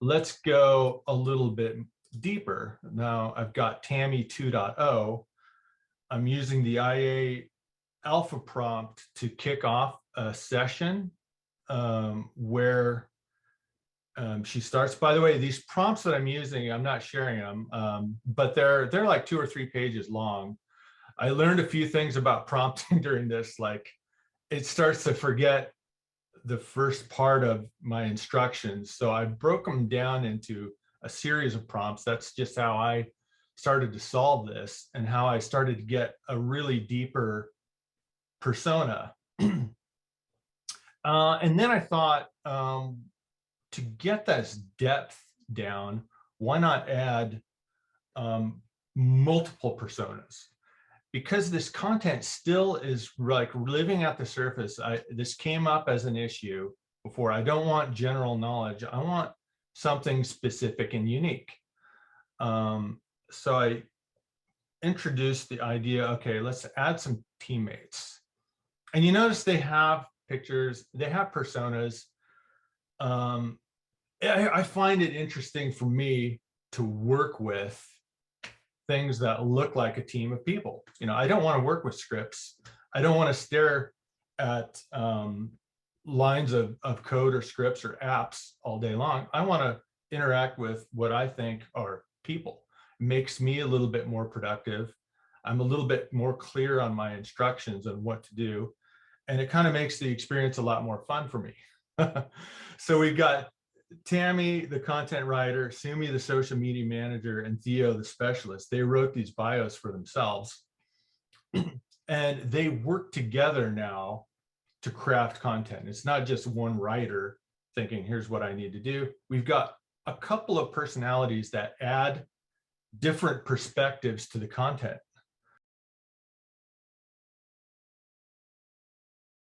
let's go a little bit deeper. Now I've got TAMI 2.0. I'm using the IA alpha prompt to kick off a session where she starts. By the way, these prompts that I'm using, I'm not sharing them, but they're like 2 or 3 pages long. I learned a few things about prompting during this, like it starts to forget the first part of my instructions. So I broke them down into a series of prompts. That's just how I started to solve this and how I started to get a really deeper persona. And then I thought, to get this depth down, why not add multiple personas? Because this content still is like living at the surface. This came up as an issue before. I don't want general knowledge. I want something specific and unique. So I introduced the idea, okay, let's add some teammates. And you notice they have pictures, they have personas. I find it interesting for me to work with things that look like a team of people. You know, I don't want to work with scripts. I don't want to stare at lines of code or scripts or apps all day long. I want to interact with what I think are people. It makes me a little bit more productive. I'm a little bit more clear on my instructions on what to do. And it kind of makes the experience a lot more fun for me. So we've got Tammy, the content writer, Sumi, the social media manager, and Theo, the specialist. They wrote these bios for themselves. And they work together now to craft content. It's not just one writer thinking, here's what I need to do. We've got a couple of personalities that add different perspectives to the content.